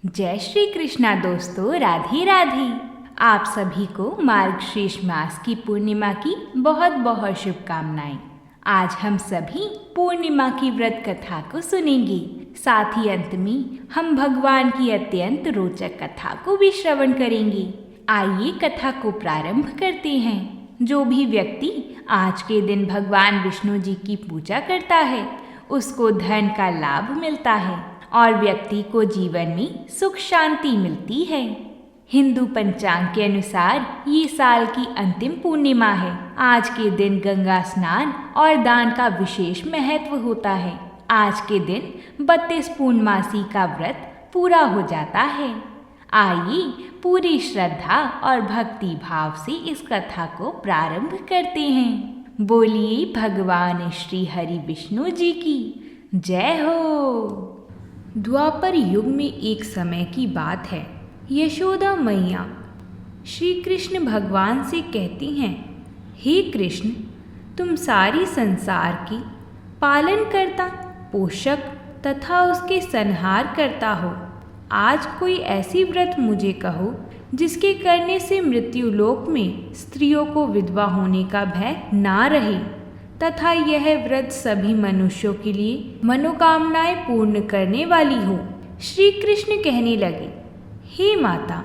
जय श्री कृष्णा दोस्तों, राधे राधे। आप सभी को मार्गशीर्ष मास की पूर्णिमा की बहुत बहुत शुभकामनाएं। आज हम सभी पूर्णिमा की व्रत कथा को सुनेंगे। साथ ही अंत में हम भगवान की अत्यंत रोचक कथा को भी श्रवण करेंगे। आइए कथा को प्रारंभ करते हैं। जो भी व्यक्ति आज के दिन भगवान विष्णु जी की पूजा करता है उसको धन का लाभ मिलता है और व्यक्ति को जीवन में सुख शांति मिलती है। हिंदू पंचांग के अनुसार ये साल की अंतिम पूर्णिमा है। आज के दिन गंगा स्नान और दान का विशेष महत्व होता है। आज के दिन 32 पूर्णमासी का व्रत पूरा हो जाता है। आइए पूरी श्रद्धा और भक्ति भाव से इस कथा को प्रारंभ करते हैं। बोलिए भगवान श्री हरि विष्णु जी की जय हो। द्वापर युग में एक समय की बात है। यशोदा मैया श्री कृष्ण भगवान से कहती हैं, हे कृष्ण, तुम सारी संसार की पालन करता, पोषक तथा उसके संहार करता हो। आज कोई ऐसी व्रत मुझे कहो जिसके करने से मृत्युलोक में स्त्रियों को विधवा होने का भय ना रहे तथा यह व्रत सभी मनुष्यों के लिए मनोकामनाएं पूर्ण करने वाली हो। श्री कृष्ण कहने लगे, हे माता,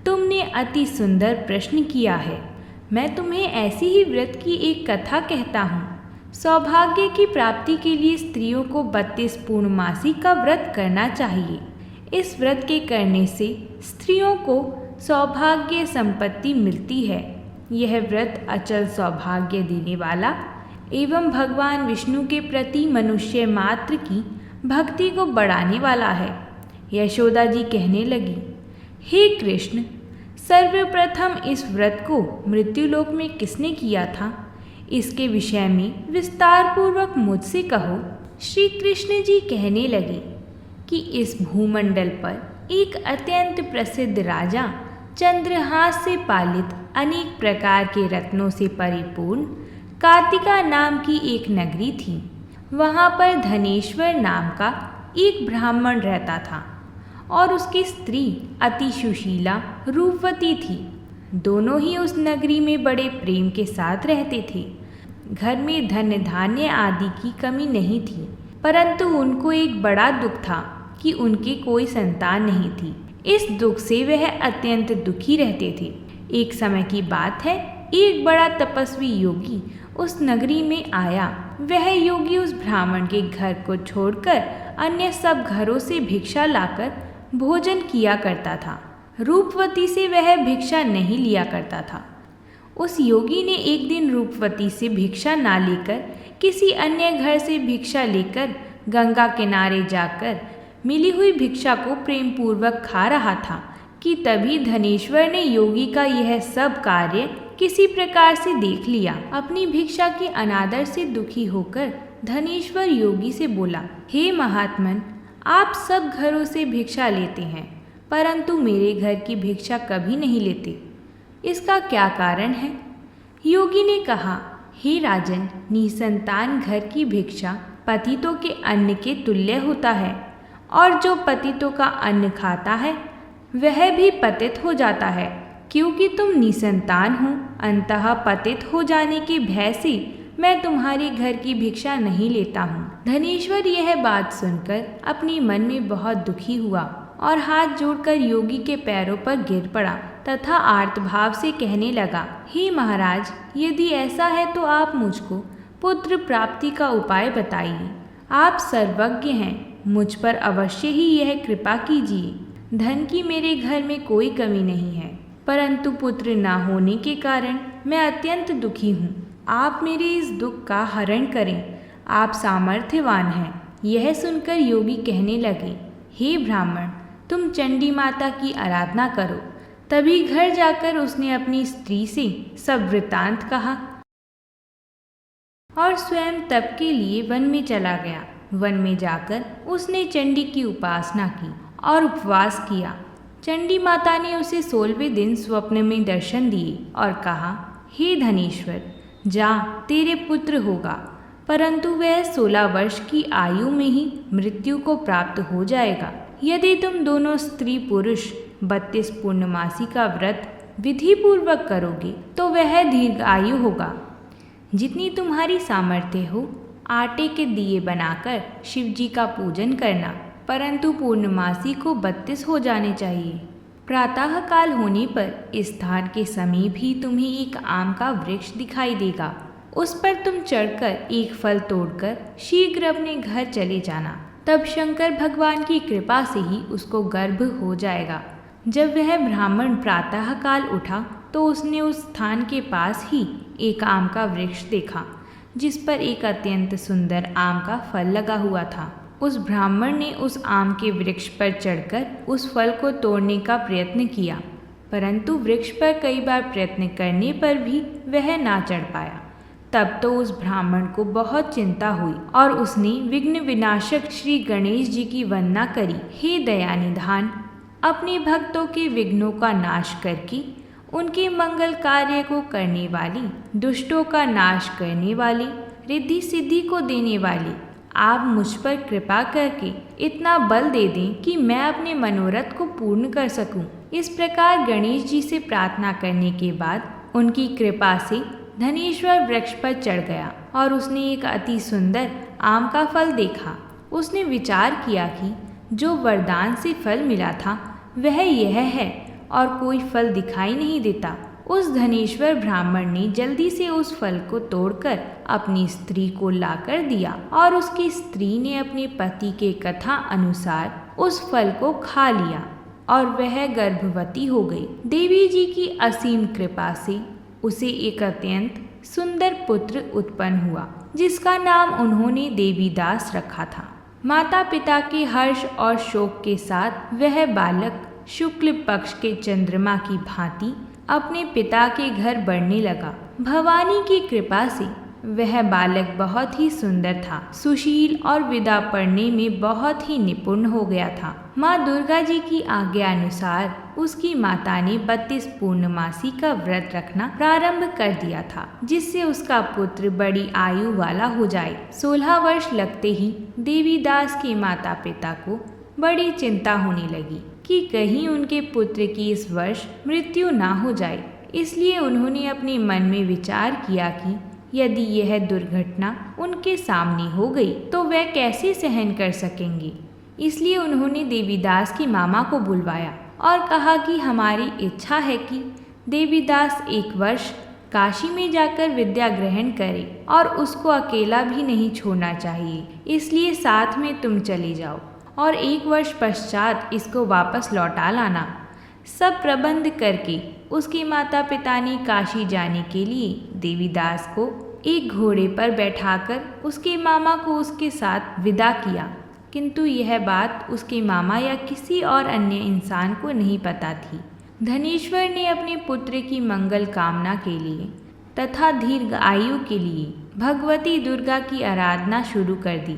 तुमने अति सुंदर प्रश्न किया है। मैं तुम्हें ऐसी ही व्रत की एक कथा कहता हूँ। सौभाग्य की प्राप्ति के लिए स्त्रियों को 32 पूर्णमासी का व्रत करना चाहिए। इस व्रत के करने से स्त्रियों को सौभाग्य संपत्ति मिलती है। यह व्रत अचल सौभाग्य देने वाला एवं भगवान विष्णु के प्रति मनुष्य मात्र की भक्ति को बढ़ाने वाला है। यशोदा जी कहने लगी, हे कृष्ण, सर्वप्रथम इस व्रत को मृत्युलोक में किसने किया था? इसके विषय में विस्तार पूर्वक मुझसे कहो। श्री कृष्ण जी कहने लगे कि इस भूमंडल पर एक अत्यंत प्रसिद्ध राजा चंद्रहास से पालित अनेक प्रकार के रत्नों से परिपूर्ण कार्तिका नाम की एक नगरी थी। वहाँ पर धनेश्वर नाम का एक ब्राह्मण रहता था और उसकी स्त्री अति सुशीला रूपवती थी। दोनों ही उस नगरी में बड़े प्रेम के साथ रहते थे। घर में धन धान्य आदि की कमी नहीं थी, परंतु उनको एक बड़ा दुख था कि उनकी कोई संतान नहीं थी। इस दुख से वह अत्यंत दुखी रहते थे। एक समय की बात है, एक बड़ा तपस्वी योगी उस नगरी में आया। वह योगी उस ब्राह्मण के घर को छोड़कर अन्य सब घरों से भिक्षा लाकर भोजन किया करता था। रूपवती से वह भिक्षा नहीं लिया करता था। उस योगी ने एक दिन रूपवती से भिक्षा ना लेकर किसी अन्य घर से भिक्षा लेकर गंगा किनारे जाकर मिली हुई भिक्षा को प्रेम पूर्वक खा रहा था कि तभी धनेश्वर ने योगी का यह सब कार्य किसी प्रकार से देख लिया। अपनी भिक्षा के अनादर से दुखी होकर धनेश्वर योगी से बोला, हे महात्मन, आप सब घरों से भिक्षा लेते हैं परंतु मेरे घर की भिक्षा कभी नहीं लेते। इसका क्या कारण है? योगी ने कहा, हे राजन, निसंतान घर की भिक्षा पतितों के अन्न के तुल्य होता है और जो पतितों का अन्न खाता है वह भी पतित हो जाता है। क्योंकि तुम निसंतान हो, अंततः पतित हो जाने के भय से मैं तुम्हारे घर की भिक्षा नहीं लेता हूँ। धनेश्वर यह बात सुनकर अपने मन में बहुत दुखी हुआ और हाथ जोड़कर योगी के पैरों पर गिर पड़ा तथा आर्तभाव से कहने लगा, हे महाराज, यदि ऐसा है तो आप मुझको पुत्र प्राप्ति का उपाय बताइए। आप सर्वज्ञ हैं, मुझ पर अवश्य ही यह कृपा कीजिए। धन की मेरे घर में कोई कमी नहीं है, परंतु पुत्र ना होने के कारण मैं अत्यंत दुखी हूँ। आप मेरे इस दुख का हरण करें। आप सामर्थ्यवान हैं। यह सुनकर योगी कहने लगे, हे ब्राह्मण, तुम चंडी माता की आराधना करो। तभी घर जाकर उसने अपनी स्त्री से सब वृतांत कहा और स्वयं तप के लिए वन में चला गया। वन में जाकर उसने चंडी की उपासना की और उपवास किया। चंडी माता ने उसे 16वें दिन स्वप्न में दर्शन दिए और कहा, हे धनेश्वर, जा, तेरे पुत्र होगा, परंतु वह 16 वर्ष की आयु में ही मृत्यु को प्राप्त हो जाएगा। यदि तुम दोनों स्त्री पुरुष 32 पूर्णमासी का व्रत विधि पूर्वक करोगे तो वह दीर्घायु होगा। जितनी तुम्हारी सामर्थ्य हो आटे के दिए बनाकर शिव जी का पूजन करना, परंतु पूर्णमासी को 32 हो जाने चाहिए। प्रातः काल होने पर इस स्थान के समीप ही तुम्हें एक आम का वृक्ष दिखाई देगा। उस पर तुम चढ़कर एक फल तोड़कर शीघ्र अपने घर चले जाना। तब शंकर भगवान की कृपा से ही उसको गर्भ हो जाएगा। जब वह ब्राह्मण प्रातः काल उठा तो उसने उस स्थान के पास ही एक आम का वृक्ष देखा, जिस पर एक अत्यंत सुंदर आम का फल लगा हुआ था। उस ब्राह्मण ने उस आम के वृक्ष पर चढ़कर उस फल को तोड़ने का प्रयत्न किया, परंतु वृक्ष पर कई बार प्रयत्न करने पर भी वह ना चढ़ पाया। तब तो उस ब्राह्मण को बहुत चिंता हुई और उसने विघ्न विनाशक श्री गणेश जी की वंदना करी। हे दयानिधान, अपने भक्तों के विघ्नों का नाश करके उनके मंगल कार्य को करने वाली, दुष्टों का नाश करने वाली, रिद्धि सिद्धि को देने वाली, आप मुझ पर कृपा करके इतना बल दे दें कि मैं अपने मनोरथ को पूर्ण कर सकूं। इस प्रकार गणेश जी से प्रार्थना करने के बाद उनकी कृपा से धनेश्वर वृक्ष पर चढ़ गया और उसने एक अति सुंदर आम का फल देखा। उसने विचार किया कि जो वरदान से फल मिला था वह यह है और कोई फल दिखाई नहीं देता। उस धनेश्वर ब्राह्मण ने जल्दी से उस फल को तोड़कर अपनी स्त्री को लाकर दिया और उसकी स्त्री ने अपने पति के कथा अनुसार उस फल को खा लिया और वह गर्भवती हो गई। देवी जी की असीम कृपा से उसे एक अत्यंत सुंदर पुत्र उत्पन्न हुआ, जिसका नाम उन्होंने देवीदास रखा था। माता पिता के हर्ष और शोक के साथ वह बालक शुक्ल पक्ष के चंद्रमा की भांति अपने पिता के घर बढ़ने लगा। भवानी की कृपा से वह बालक बहुत ही सुंदर था, सुशील और विदा पढ़ने में बहुत ही निपुण हो गया था। माँ दुर्गा जी की आज्ञा अनुसार उसकी माता ने 32 पूर्णमासी का व्रत रखना प्रारंभ कर दिया था, जिससे उसका पुत्र बड़ी आयु वाला हो जाए। 16 वर्ष लगते ही देवीदास के माता पिता को बड़ी चिंता होने लगी कि कहीं उनके पुत्र की इस वर्ष मृत्यु ना हो जाए। इसलिए उन्होंने अपने मन में विचार किया कि यदि यह दुर्घटना उनके सामने हो गई तो वे कैसे सहन कर सकेंगे। इसलिए उन्होंने देवीदास की मामा को बुलवाया और कहा कि हमारी इच्छा है कि देवीदास एक वर्ष काशी में जाकर विद्या ग्रहण करे और उसको अकेला भी नहीं छोड़ना चाहिए, इसलिए साथ में तुम चले जाओ और 1 वर्ष पश्चात इसको वापस लौटा लाना। सब प्रबंध करके उसके माता पिता ने काशी जाने के लिए देवीदास को एक घोड़े पर बैठाकर उसके मामा को उसके साथ विदा किया, किंतु यह बात उसके मामा या किसी और अन्य इंसान को नहीं पता थी। धनेश्वर ने अपने पुत्र की मंगल कामना के लिए तथा दीर्घ आयु के लिए भगवती दुर्गा की आराधना शुरू कर दी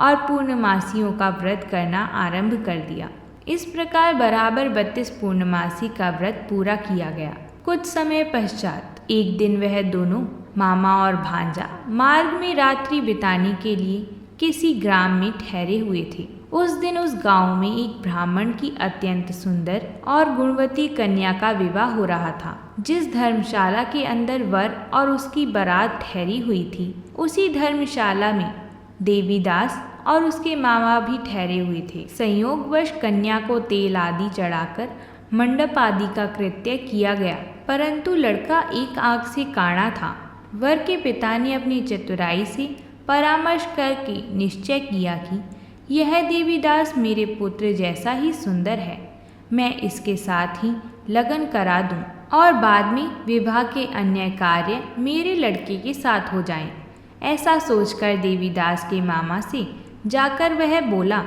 और पूर्णमासियों का व्रत करना आरंभ कर दिया। इस प्रकार बराबर 32 पूर्णमासी का व्रत पूरा किया गया। कुछ समय पश्चात एक दिन वह दोनों मामा और भांजा मार्ग में रात्रि बिताने के लिए किसी ग्राम में ठहरे हुए थे। उस दिन उस गांव में एक ब्राह्मण की अत्यंत सुंदर और गुणवती कन्या का विवाह हो रहा था। जिस धर्मशाला के अंदर वर और उसकी बारात ठहरी हुई थी, उसी धर्मशाला में देवीदास और उसके मामा भी ठहरे हुए थे। संयोगवश कन्या को तेल आदि चढ़ाकर मंडप आदि का कृत्य किया गया, परंतु लड़का एक आंख से काड़ा था। वर के पिता ने अपनी चतुराई से परामर्श करके निश्चय किया कि यह देवीदास मेरे पुत्र जैसा ही सुंदर है, मैं इसके साथ ही लगन करा दूं और बाद में विवाह के अन्य कार्य मेरे लड़के के साथ हो जाएं। ऐसा सोचकर देवीदास के मामा से जाकर वह बोला,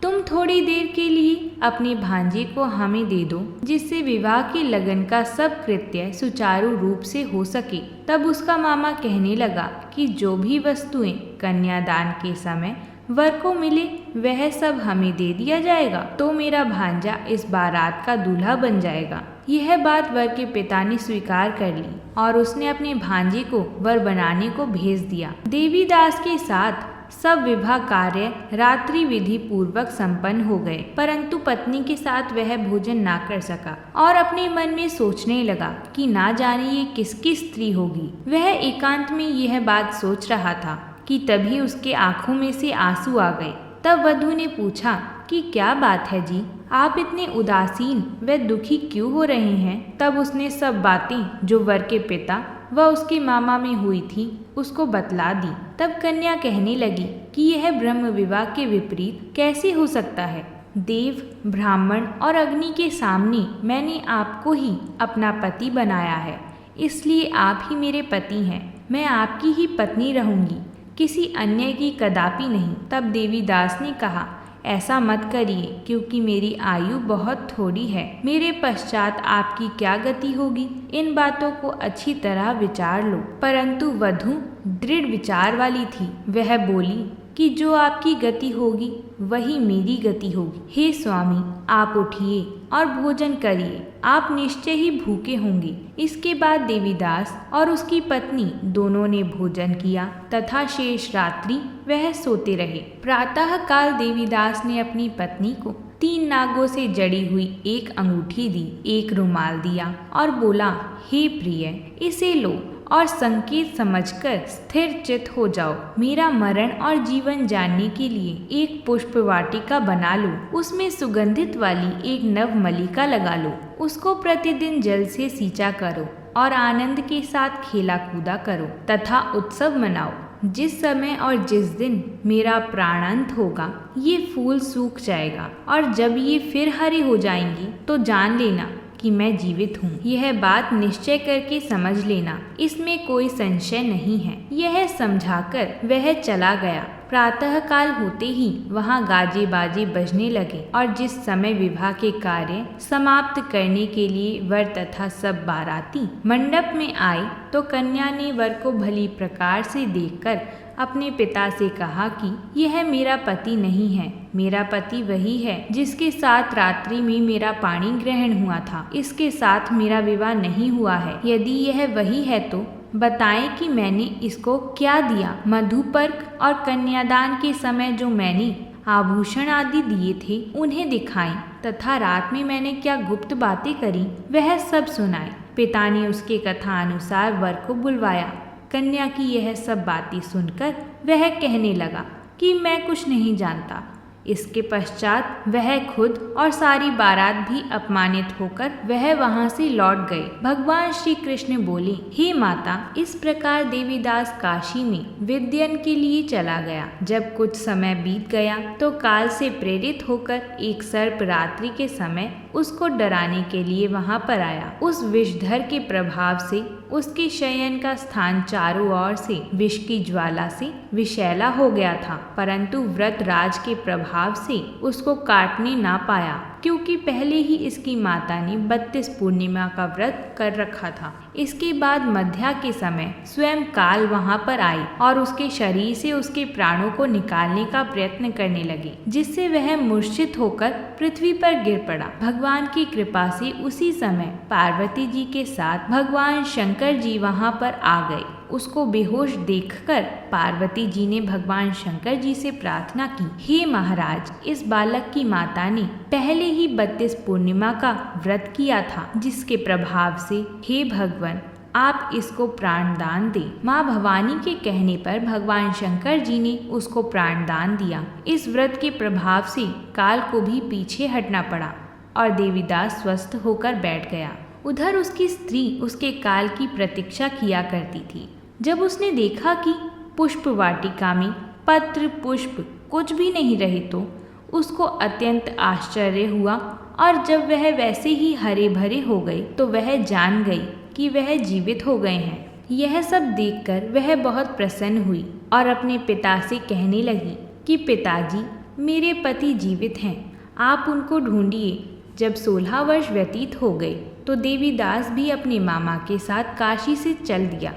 तुम थोड़ी देर के लिए अपने भांजे को हमें दे दो, जिससे विवाह के लगन का सब कृत्य सुचारू रूप से हो सके। तब उसका मामा कहने लगा कि जो भी वस्तुएं कन्यादान के समय वर को मिले वह सब हमें दे दिया जाएगा, तो मेरा भांजा इस बारात का दूल्हा बन जाएगा। यह बात वर के पिता ने स्वीकार कर ली और उसने अपने भांजे को वर बनाने को भेज दिया। देवीदास के साथ सब विवाह कार्य रात्रि विधि पूर्वक संपन्न हो गए, परंतु पत्नी के साथ वह भोजन ना कर सका और अपने मन में सोचने लगा कि ना जाने ये किसकी स्त्री होगी। वह एकांत में यह बात सोच रहा था कि तभी उसके आंखों में से आंसू आ गए। तब वधू ने पूछा कि क्या बात है जी, आप इतने उदासीन व दुखी क्यों हो रहे हैं। तब उसने सब बातें जो वर के पिता व उसके मामा में हुई थी उसको बतला दी। तब कन्या कहने लगी कि यह ब्रह्म विवाह के विपरीत कैसे हो सकता है। देव, ब्राह्मण और अग्नि के सामने मैंने आपको ही अपना पति बनाया है, इसलिए आप ही मेरे पति हैं। मैं आपकी ही पत्नी रहूंगी, किसी अन्य की कदापि नहीं। तब देवीदास ने कहा, ऐसा मत करिए, क्योंकि मेरी आयु बहुत थोड़ी है। मेरे पश्चात आपकी क्या गति होगी, इन बातों को अच्छी तरह विचार लो। परंतु वधू दृढ़ विचार वाली थी। वह बोली कि जो आपकी गति होगी वही मेरी गति होगी। हे स्वामी, आप उठिए और भोजन करिए, आप निश्चय ही भूखे होंगे। इसके बाद देवीदास और उसकी पत्नी दोनों ने भोजन किया तथा शेष रात्रि वह सोते रहे। प्रातः काल देवीदास ने अपनी पत्नी को 3 नागों से जड़ी हुई एक अंगूठी दी, एक रुमाल दिया और बोला, हे प्रिय, इसे लो और संकेत समझकर स्थिर चित हो जाओ। मेरा मरण और जीवन जानने के लिए एक पुष्प वाटिका बना लो, उसमें सुगंधित वाली एक नव मलिका लगा लो, उसको प्रतिदिन जल से सींचा करो और आनंद के साथ खेला कूदा करो तथा उत्सव मनाओ। जिस समय और जिस दिन मेरा प्राणांत होगा ये फूल सूख जाएगा और जब ये फिर हरे हो जाएंगी तो जान लेना कि मैं जीवित हूँ। यह बात निश्चय करके समझ लेना, इसमें कोई संशय नहीं है। यह समझाकर वह चला गया। प्रातः काल होते ही वहाँ गाजे बाजे बजने लगे और जिस समय विवाह के कार्य समाप्त करने के लिए वर तथा सब बाराती मंडप में आए तो कन्या ने वर को भली प्रकार से देखकर अपने पिता से कहा कि यह मेरा पति नहीं है, मेरा पति वही है जिसके साथ रात्रि में मेरा पाणी ग्रहण हुआ था। इसके साथ मेरा विवाह नहीं हुआ है। यदि यह वही है तो बताएं कि मैंने इसको क्या दिया। मधुपर्क और कन्यादान के समय जो मैंने आभूषण आदि दिए थे उन्हें दिखाएं तथा रात में मैंने क्या गुप्त बातें करी वह सब सुनाएं। पिता ने उसके कथा अनुसार वर को बुलवाया। कन्या की यह सब बातें सुनकर वह कहने लगा कि मैं कुछ नहीं जानता। इसके पश्चात वह खुद और सारी बारात भी अपमानित होकर वह वहां से लौट गए। भगवान श्री कृष्ण बोले, हे माता, इस प्रकार देवीदास काशी में विद्यन के लिए चला गया। जब कुछ समय बीत गया तो काल से प्रेरित होकर एक सर्प रात्रि के समय उसको डराने के लिए वहां पर आया। उस विषधर के प्रभाव से उसके शयन का स्थान चारों ओर से विष की ज्वाला से विषैला हो गया था, परंतु व्रत राज के प्रभाव से उसको काटने ना पाया, क्योंकि पहले ही इसकी माता ने 32 पूर्णिमा का व्रत कर रखा था। इसके बाद मध्या के समय स्वयं काल वहां पर आई और उसके शरीर से उसके प्राणों को निकालने का प्रयत्न करने लगे, जिससे वह मूर्छित होकर पृथ्वी पर गिर पड़ा। भगवान की कृपा से उसी समय पार्वती जी के साथ भगवान शंकर जी वहां पर आ गए। उसको बेहोश देखकर पार्वती जी ने भगवान शंकर जी से प्रार्थना की, हे महाराज, इस बालक की माता ने पहले ही 32 पूर्णिमा का व्रत किया था, जिसके प्रभाव से हे भगवान आप इसको प्राणदान दें। माँ भवानी के कहने पर भगवान शंकर जी ने उसको प्राणदान दिया। इस व्रत के प्रभाव से काल को भी पीछे हटना पड़ा और देवीदास स्वस्थ होकर बैठ गया। उधर उसकी स्त्री उसके काल की प्रतीक्षा किया करती थी। जब उसने देखा कि पुष्प वाटिका में पत्र पुष्प कुछ भी नहीं रहे तो उसको अत्यंत आश्चर्य हुआ और जब वह वैसे ही हरे भरे हो गए तो वह जान गई कि वह जीवित हो गए हैं। यह सब देखकर वह बहुत प्रसन्न हुई और अपने पिता से कहने लगी कि पिताजी, मेरे पति जीवित हैं, आप उनको ढूंढिए। जब 16 वर्ष व्यतीत हो गए तो देवीदास भी अपने मामा के साथ काशी से चल दिया।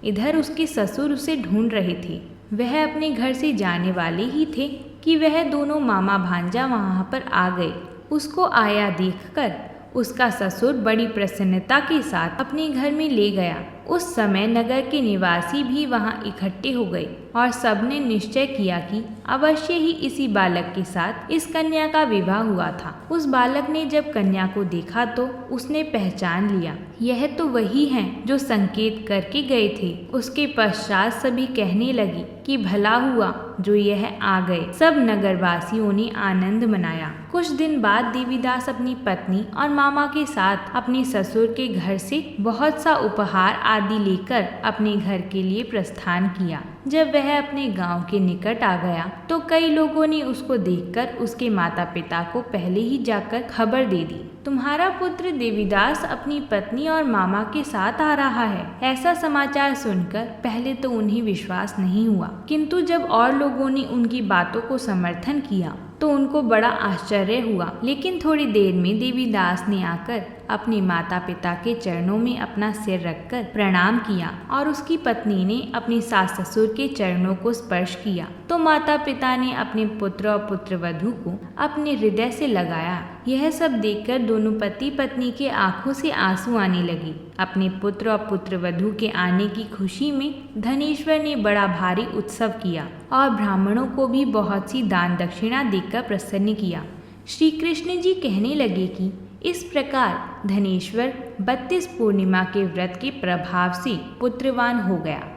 इधर उसके ससुर उसे ढूंढ रहे थे। वह अपने घर से जाने वाले ही थे कि वह दोनों मामा भांजा वहां पर आ गए। उसको आया देखकर उसका ससुर बड़ी प्रसन्नता के साथ अपने घर में ले गया उस समय नगर के निवासी भी वहां इकट्ठे हो गए और सबने निश्चय किया कि अवश्य ही इसी बालक के साथ इस कन्या का विवाह हुआ था। उस बालक ने जब कन्या को देखा तो उसने पहचान लिया, यह तो वही है जो संकेत करके गए थे। उसके पश्चात सभी कहने लगे कि भला हुआ जो यह आ गए। सब नगरवासियों ने आनंद मनाया। कुछ दिन बाद देवीदास अपनी पत्नी और मामा के साथ अपने ससुर के घर से बहुत सा उपहार आदि लेकर अपने घर के लिए प्रस्थान किया। जब वह अपने गांव के निकट आ गया तो कई लोगों ने उसको देखकर उसके माता पिता को पहले ही जाकर खबर दे दी, तुम्हारा पुत्र देवीदास अपनी पत्नी और मामा के साथ आ रहा है। ऐसा समाचार सुनकर पहले तो उन्हें विश्वास नहीं हुआ, किंतु जब और लोगों ने उनकी बातों को समर्थन किया तो उनको बड़ा आश्चर्य हुआ। लेकिन थोड़ी देर में देवीदास ने आकर अपने माता पिता के चरणों में अपना सिर रखकर प्रणाम किया और उसकी पत्नी ने अपने सास ससुर के चरणों को स्पर्श किया तो माता पिता ने अपने पुत्र और पुत्रवधू को अपने हृदय से लगाया। यह सब देखकर दोनों पति पत्नी के आंखों से आंसू आने लगे। अपने पुत्र और पुत्रवधू के आने की खुशी में धनेश्वर ने बड़ा भारी उत्सव किया और ब्राह्मणों को भी बहुत सी दान दक्षिणा देकर प्रसन्न किया। श्री कृष्ण जी कहने लगे कि इस प्रकार धनेश्वर 32 पूर्णिमा के व्रत के प्रभाव से पुत्रवान हो गया।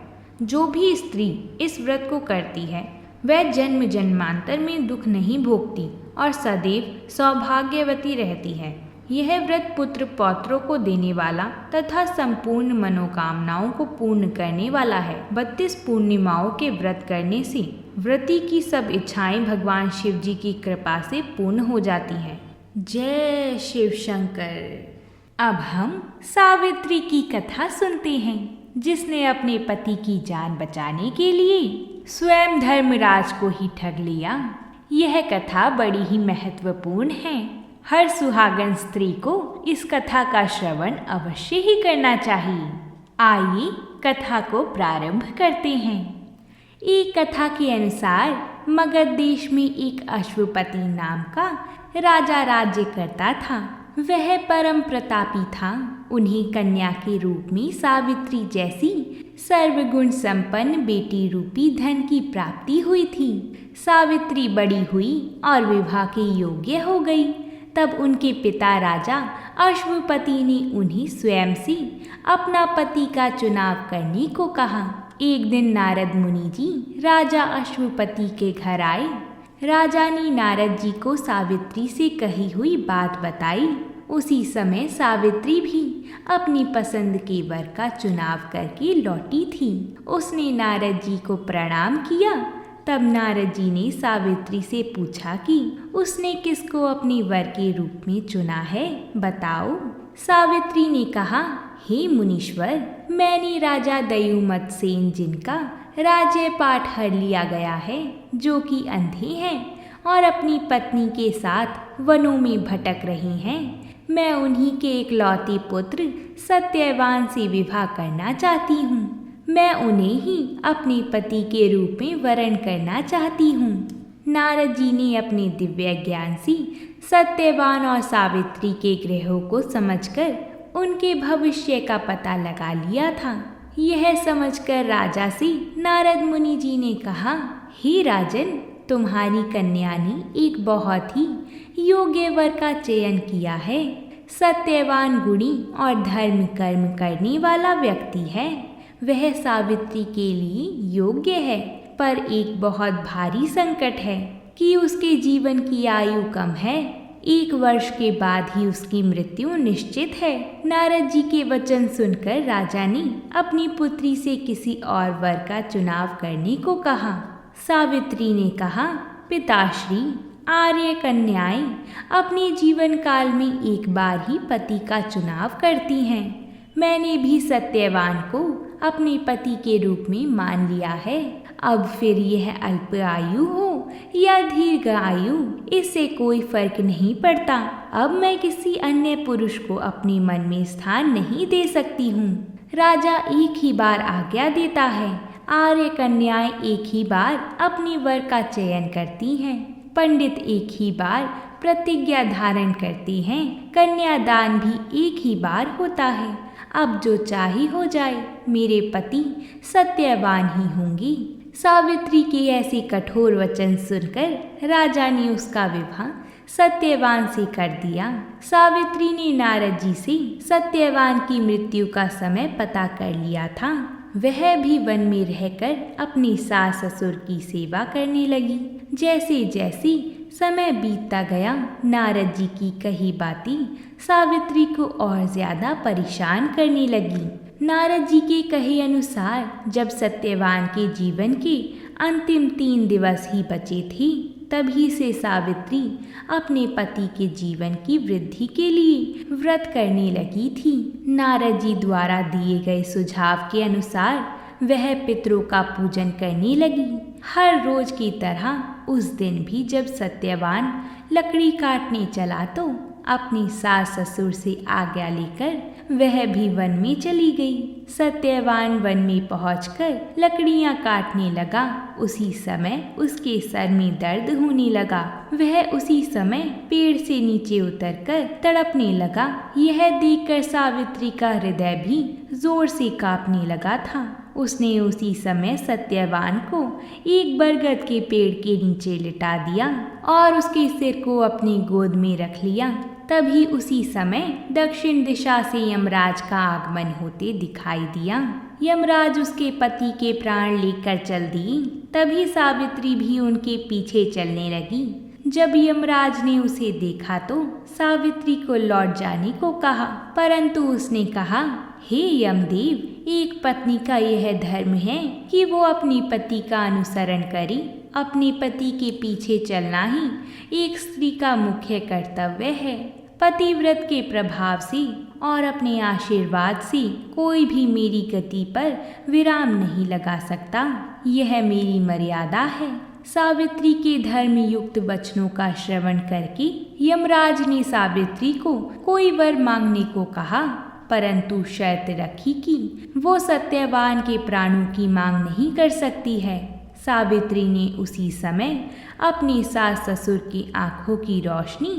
जो भी स्त्री इस व्रत को करती है वह जन्म जन्मांतर में दुख नहीं भोगती और सदैव सौभाग्यवती रहती है। यह व्रत पुत्र पौत्रों को देने वाला तथा संपूर्ण मनोकामनाओं को पूर्ण करने वाला है। 32 पूर्णिमाओं के व्रत करने से व्रती की सब इच्छाएं भगवान शिव जी की कृपा से पूर्ण हो जाती हैं। जय शिव शंकर। अब हम सावित्री की कथा सुनते हैं, जिसने अपने पति की जान बचाने के लिए स्वयं धर्मराज को ही ठग लिया। यह कथा बड़ी ही महत्वपूर्ण है। हर सुहागन स्त्री को इस कथा का श्रवण अवश्य ही करना चाहिए। आइए कथा को प्रारंभ करते हैं। एक कथा के अनुसार मगध देश में एक अश्वपति नाम का राजा राज्य करता था। वह परम प्रतापी था। उन्हें कन्या के रूप में सावित्री जैसी सर्वगुण संपन्न बेटी रूपी धन की प्राप्ति हुई थी। सावित्री बड़ी हुई और विवाह के योग्य हो गई। तब उनके पिता राजा अश्वपति ने उन्हें स्वयं से अपना पति का चुनाव करने को कहा। एक दिन नारद मुनि जी राजा अश्वपति के घर आए। राजा ने नारद जी को सावित्री से कही हुई बात बताई। उसी समय सावित्री भी अपनी पसंद के वर का चुनाव करके लौटी थी। उसने नारद जी को प्रणाम किया। तब नारद जी ने सावित्री से पूछा कि उसने किसको अपने वर के रूप में चुना है, बताओ। सावित्री ने कहा, हे मुनीश्वर, मैंने राजा दयुमत सेन जिनका राज्य पाठ हर लिया गया है, जो कि अंधे हैं और अपनी पत्नी के साथ वनों में भटक रहे हैं, मैं उन्हीं के इकलौते पुत्र सत्यवान से विवाह करना चाहती हूँ। मैं उन्हें ही अपने पति के रूप में वरण करना चाहती हूँ। नारद जी ने अपने दिव्य ज्ञान से सत्यवान और सावित्री के ग्रहों को समझकर उनके भविष्य का पता लगा लिया था। यह समझकर राजा से नारद मुनि जी ने कहा, हे राजन, तुम्हारी कन्या ने एक बहुत ही योग्य वर का चयन किया है। सत्यवान, गुणी और धर्म कर्म करने वाला व्यक्ति है। वह सावित्री के लिए योग्य है, पर एक बहुत भारी संकट है कि उसके जीवन की आयु कम है। 1 वर्ष के बाद ही उसकी मृत्यु निश्चित है। नारद जी के वचन सुनकर राजा ने अपनी पुत्री से किसी और वर का चुनाव करने को कहा। सावित्री ने कहा, पिताश्री, आर्य कन्याएं अपने जीवन काल में एक बार ही पति का चुनाव करती हैं। मैंने भी सत्यवान को अपने पति के रूप में मान लिया है। अब फिर यह अल्प आयु हो या दीर्घ आयु, इससे कोई फर्क नहीं पड़ता। अब मैं किसी अन्य पुरुष को अपने मन में स्थान नहीं दे सकती हूँ। राजा एक ही बार आज्ञा देता है। आर्य कन्याएं एक ही बार अपने वर का चयन करती हैं। पंडित एक ही बार प्रतिज्ञा धारण करते हैं। कन्यादान भी एक ही बार होता है। अब जो चाहे हो जाए, मेरे पति सत्यवान ही होंगे। सावित्री के ऐसे कठोर वचन सुनकर राजा ने उसका विवाह सत्यवान से कर दिया। सावित्री ने नारद जी से सत्यवान की मृत्यु का समय पता कर लिया था। वह भी वन में रहकर अपनी सास ससुर की सेवा करने लगी। जैसे जैसे समय बीतता गया, नारद जी की कही बातें सावित्री को और ज्यादा परेशान करने लगी। नारद जी के कहे अनुसार जब सत्यवान के जीवन के अंतिम 3 दिवस ही बचे थे, तभी से सावित्री अपने पति के जीवन की वृद्धि के लिए व्रत करने लगी थी। नारद जी द्वारा दिए गए सुझाव के अनुसार वह पितरों का पूजन करने लगी। हर रोज की तरह उस दिन भी जब सत्यवान लकड़ी काटने चला तो अपनी सास ससुर से आज्ञा लेकर वह भी वन में चली गई। सत्यवान वन में पहुंचकर लकड़ियां काटने लगा। उसी समय उसके सर में दर्द होने लगा। वह उसी समय पेड़ से नीचे उतरकर तड़पने लगा। यह देखकर सावित्री का हृदय भी जोर से कांपने लगा था। उसने उसी समय सत्यवान को एक बरगद के पेड़ के नीचे लिटा दिया और उसके सिर को अपनी गोद में रख लिया। तभी उसी समय दक्षिण दिशा से यमराज का आगमन होते दिखाई दिया। यमराज उसके पति के प्राण लेकर चल दिए। तभी सावित्री भी उनके पीछे चलने लगी। जब यमराज ने उसे देखा तो सावित्री को लौट जाने को कहा, परंतु उसने कहा, हे यमदेव, एक पत्नी का यह धर्म है कि वो अपने पति का अनुसरण करे। अपने पति के पीछे चलना ही एक स्त्री का मुख्य कर्तव्य है। पतिव्रत के प्रभाव से और अपने आशीर्वाद से कोई भी मेरी गति पर विराम नहीं लगा सकता। यह मेरी मर्यादा है। सावित्री के धर्म युक्त वचनों का श्रवण करके यमराज ने सावित्री को कोई वर मांगने को कहा, परंतु शर्त रखी कि वो सत्यवान के प्राणों की मांग नहीं कर सकती है। सावित्री ने उसी समय अपनी सास ससुर की आंखों की रोशनी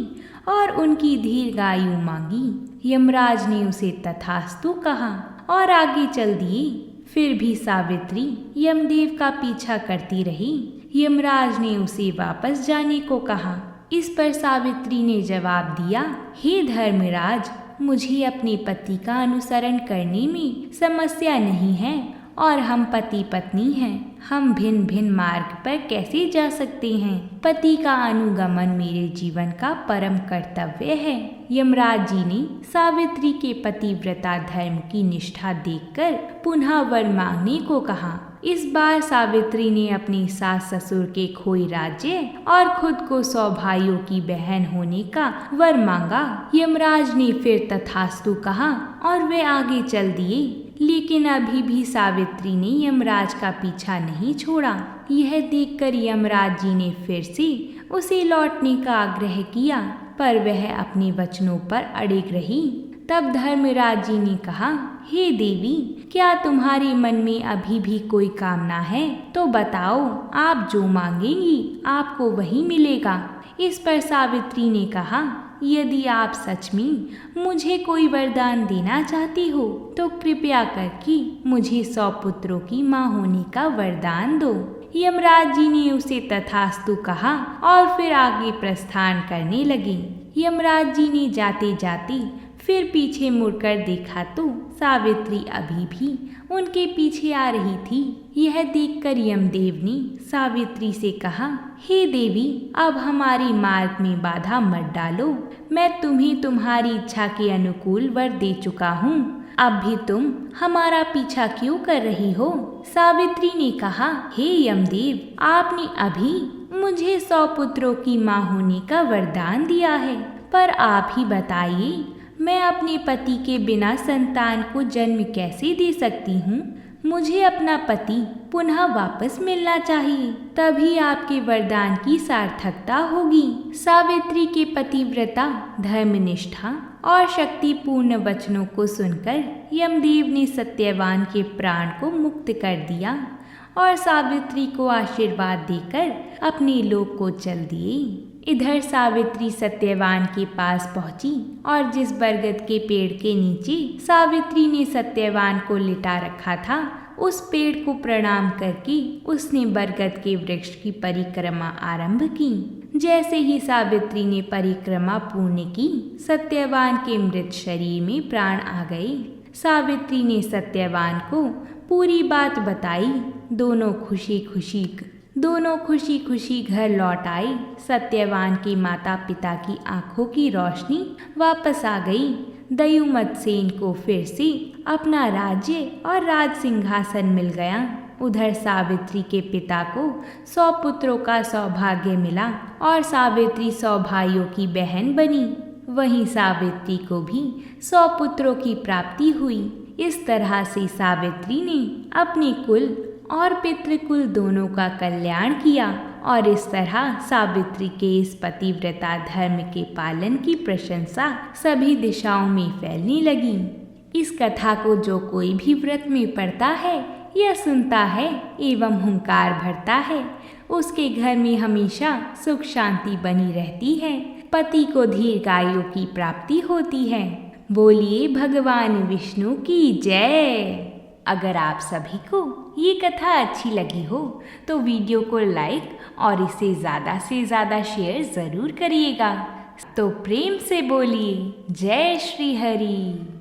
और उनकी दीर्घायु मांगी। यमराज ने उसे तथास्तु कहा और आगे चल दिए। फिर भी सावित्री यमदेव का पीछा करती रही। यमराज ने उसे वापस जाने को कहा। इस पर सावित्री ने जवाब दिया, हे धर्मराज, मुझे अपने पति का अनुसरण करने में समस्या नहीं है और हम पति पत्नी हैं। हम भिन्न भिन्न मार्ग पर कैसे जा सकते हैं? पति का अनुगमन मेरे जीवन का परम कर्तव्य है। यमराज जी ने सावित्री के पतिव्रता धर्म की निष्ठा देखकर पुनः वर मांगने को कहा। इस बार सावित्री ने अपनी सास ससुर के खोए राज्य और खुद को 100 भाइयों की बहन होने का वर मांगा। यमराज ने फिर तथास्तु कहा और वे आगे चल दिए। लेकिन अभी भी सावित्री ने यमराज का पीछा नहीं छोड़ा। यह देखकर यमराज जी ने फिर से उसे लौटने का आग्रह किया, पर वह अपने वचनों पर अड़िग रही। तब धर्मराज जी ने कहा, हे देवी, क्या तुम्हारे मन में अभी भी कोई कामना है तो बताओ, आप जो मांगेंगी आपको वही मिलेगा। इस पर सावित्री ने कहा, यदि आप सच में मुझे कोई वरदान देना चाहती हो तो कृपया करके मुझे 100 पुत्रों की माँ होने का वरदान दो। यमराज जी ने उसे तथास्तु कहा और फिर आगे प्रस्थान करने लगे। यमराज जी ने जाते जाते फिर पीछे मुड़कर देखा तो सावित्री अभी भी उनके पीछे आ रही थी। यह देखकर यमदेव ने सावित्री से कहा, हे देवी, अब हमारे मार्ग में बाधा मत डालो। मैं तुम्हें तुम्हारी इच्छा के अनुकूल वर दे चुका हूँ। अब भी तुम हमारा पीछा क्यों कर रही हो? सावित्री ने कहा, हे यमदेव, आपने अभी मुझे 100 पुत्रों की माँ होने का वरदान दिया है, पर आप ही बताइए, मैं अपने पति के बिना संतान को जन्म कैसे दे सकती हूँ? मुझे अपना पति पुनः वापस मिलना चाहिए, तभी आपके वरदान की सार्थकता होगी। सावित्री के पतिव्रता, धर्मनिष्ठा और शक्तिपूर्ण वचनों को सुनकर यमदेव ने सत्यवान के प्राण को मुक्त कर दिया और सावित्री को आशीर्वाद देकर अपने लोक को चल दिए। इधर सावित्री सत्यवान के पास पहुंची और जिस बरगद के पेड़ के नीचे सावित्री ने सत्यवान को लिटा रखा था, उस पेड़ को प्रणाम करके उसने बरगद के वृक्ष की परिक्रमा आरंभ की। जैसे ही सावित्री ने परिक्रमा पूर्ण की, सत्यवान के मृत शरीर में प्राण आ गए। सावित्री ने सत्यवान को पूरी बात बताई। दोनों खुशी खुशी घर लौट आए। सत्यवान के माता पिता की आंखों की रोशनी वापस आ गई। दयुमतसेन को फिर से अपना राज्य और राज सिंहासन मिल गया। उधर सावित्री के पिता को 100 पुत्रों का सौभाग्य मिला और सावित्री 100 भाइयों की बहन बनी। वहीं सावित्री को भी 100 पुत्रों की प्राप्ति हुई। इस तरह से सावित्री ने अपने कुल और पितृकुल दोनों का कल्याण किया और इस तरह सावित्री के इस पतिव्रता धर्म के पालन की प्रशंसा सभी दिशाओं में फैलने लगी। इस कथा को जो कोई भी व्रत में पढ़ता है या सुनता है एवं हुंकार भरता है, उसके घर में हमेशा सुख शांति बनी रहती है। पति को दीर्घायु की प्राप्ति होती है। बोलिए भगवान विष्णु की जय। अगर आप सभी को ये कथा अच्छी लगी हो तो वीडियो को लाइक और इसे ज़्यादा से ज़्यादा शेयर ज़रूर करिएगा। तो प्रेम से बोलिए जय श्री हरि।